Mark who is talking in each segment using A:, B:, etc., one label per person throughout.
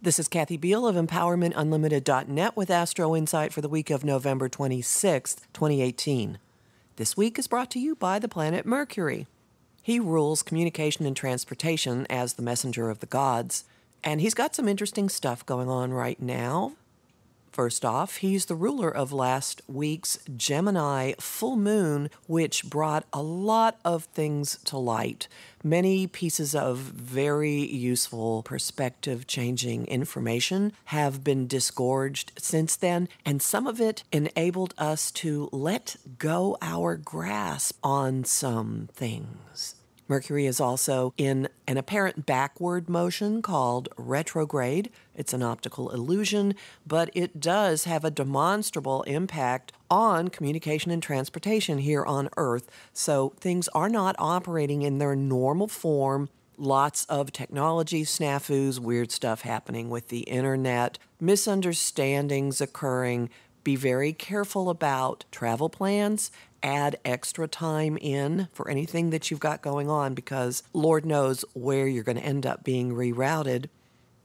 A: This is Kathy Biehl of Empowermentunlimited.net with Astro-Insight for the week of November 26th, 2018. This week is brought to you by the planet Mercury. He rules communication and transportation as the messenger of the gods, and he's got some interesting stuff going on right now. First off, he's the ruler of last week's Gemini full moon, which brought a lot of things to light. Many pieces of very useful perspective-changing information have been disgorged since then, and some of it enabled us to let go our grasp on some things. Mercury is also in an apparent backward motion called retrograde. It's an optical illusion, but it does have a demonstrable impact on communication and transportation here on Earth. So things are not operating in their normal form. Lots of technology snafus, weird stuff happening with the internet, misunderstandings occurring. Be very careful about travel plans. Add extra time in for anything that you've got going on because Lord knows where you're going to end up being rerouted.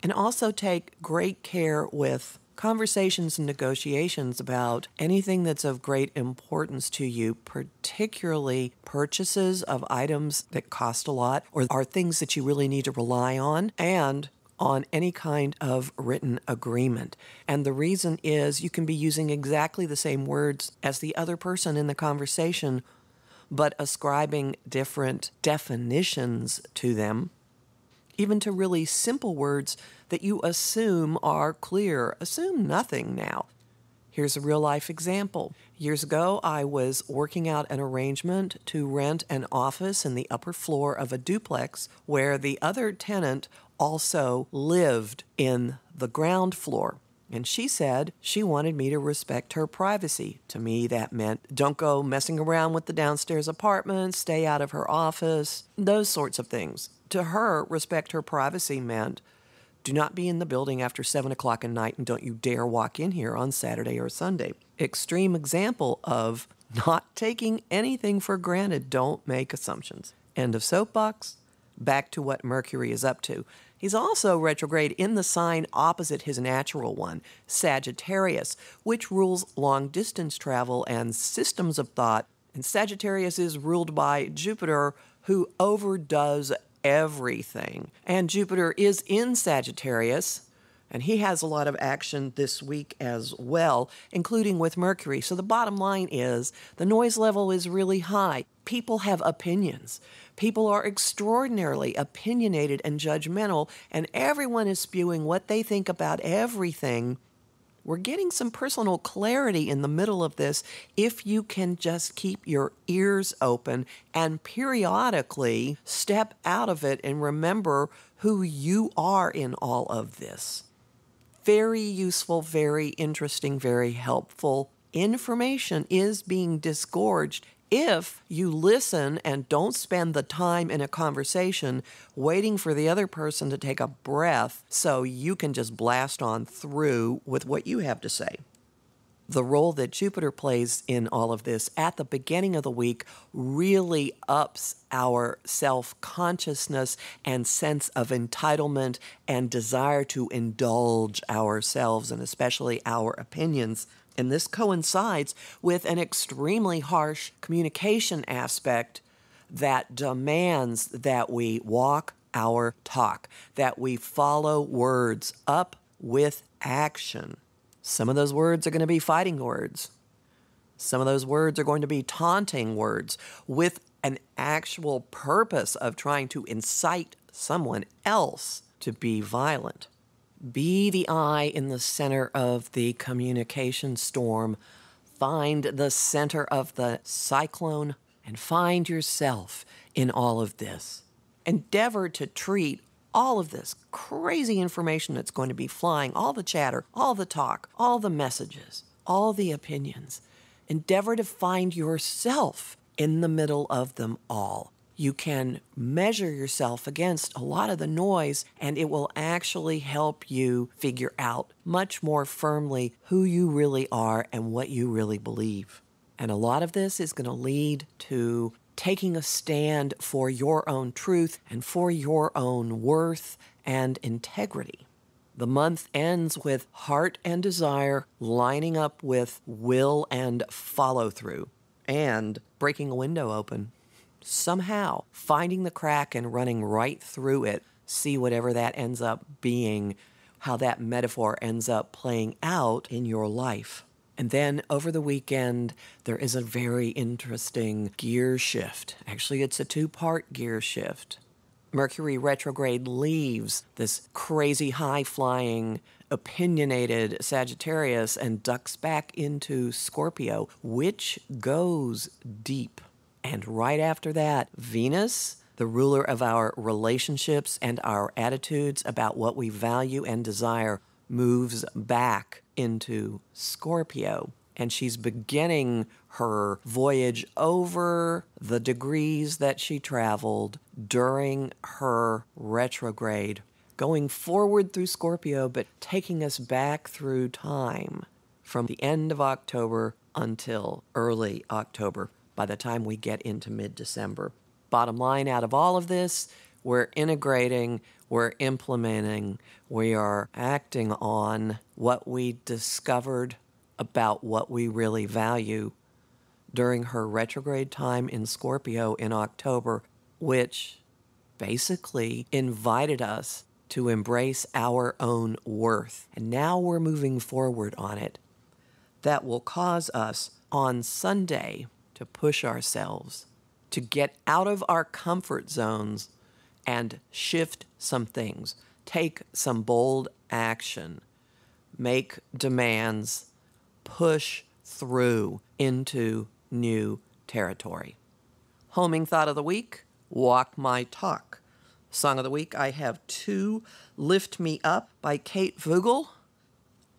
A: And also take great care with conversations and negotiations about anything that's of great importance to you, particularly purchases of items that cost a lot or are things that you really need to rely on, and on any kind of written agreement. And the reason is you can be using exactly the same words as the other person in the conversation, but ascribing different definitions to them, even to really simple words that you assume are clear. Assume nothing now. Here's a real-life example. Years ago, I was working out an arrangement to rent an office in the upper floor of a duplex where the other tenant also lived in the ground floor. And she said she wanted me to respect her privacy. To me, that meant don't go messing around with the downstairs apartment, stay out of her office, those sorts of things. To her, respect her privacy meant do not be in the building after 7 o'clock at night and don't you dare walk in here on Saturday or Sunday. Extreme example of not taking anything for granted. Don't make assumptions. End of soapbox. Back to what Mercury is up to. He's also retrograde in the sign opposite his natural one, Sagittarius, which rules long-distance travel and systems of thought. And Sagittarius is ruled by Jupiter, who overdoes everything. And Jupiter is in Sagittarius, and he has a lot of action this week as well, including with Mercury. So the bottom line is the noise level is really high. People have opinions. People are extraordinarily opinionated and judgmental, and everyone is spewing what they think about everything. We're getting some personal clarity in the middle of this if you can just keep your ears open and periodically step out of it and remember who you are in all of this. Very useful, very interesting, very helpful information is being disgorged if you listen and don't spend the time in a conversation waiting for the other person to take a breath so you can just blast on through with what you have to say. The role that Jupiter plays in all of this at the beginning of the week really ups our self-consciousness and sense of entitlement and desire to indulge ourselves and especially our opinions. And this coincides with an extremely harsh communication aspect that demands that we walk our talk, that we follow words up with action. Some of those words are going to be fighting words. Some of those words are going to be taunting words with an actual purpose of trying to incite someone else to be violent. Be the eye in the center of the communication storm. Find the center of the cyclone and find yourself in all of this. Endeavor to treat all of this crazy information that's going to be flying, all the chatter, all the talk, all the messages, all the opinions. Endeavor to find yourself in the middle of them all. You can measure yourself against a lot of the noise, and it will actually help you figure out much more firmly who you really are and what you really believe. And a lot of this is going to lead to taking a stand for your own truth and for your own worth and integrity. The month ends with heart and desire lining up with will and follow through, and breaking a window open. Somehow finding the crack and running right through it. See whatever that ends up being, how that metaphor ends up playing out in your life. And then over the weekend, there is a very interesting gear shift. Actually, it's a two-part gear shift. Mercury retrograde leaves this crazy, high-flying, opinionated Sagittarius and ducks back into Scorpio, which goes deep. And right after that, Venus, the ruler of our relationships and our attitudes about what we value and desire, moves back into Scorpio. And she's beginning her voyage over the degrees that she traveled during her retrograde, going forward through Scorpio, but taking us back through time from the end of October until early October, by the time we get into mid-December. Bottom line out of all of this, we're integrating, we're implementing, we are acting on what we discovered about what we really value during her retrograde time in Scorpio in October, which basically invited us to embrace our own worth. And now we're moving forward on it. That will cause us on Sunday to push ourselves, to get out of our comfort zones and shift some things, take some bold action, make demands, push through into new territory. Homing thought of the week, walk my talk. Song of the week, I have two, Lift Me Up by Kate Vogel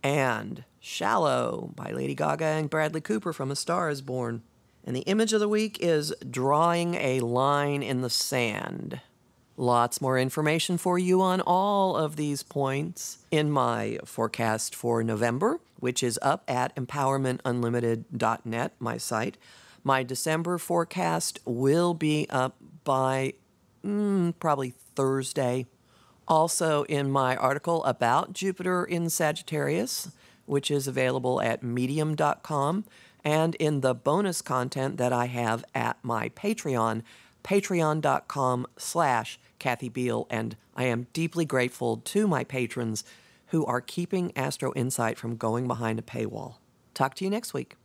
A: and Shallow by Lady Gaga and Bradley Cooper from A Star Is Born. And the image of the week is drawing a line in the sand. Lots more information for you on all of these points in my forecast for November, which is up at empowermentunlimited.net, my site. My December forecast will be up by probably Thursday. Also in my article about Jupiter in Sagittarius, which is available at medium.com, and in the bonus content that I have at my Patreon, patreon.com/Kathy Biehl, and I am deeply grateful to my patrons who are keeping Astro Insight from going behind a paywall. Talk to you next week.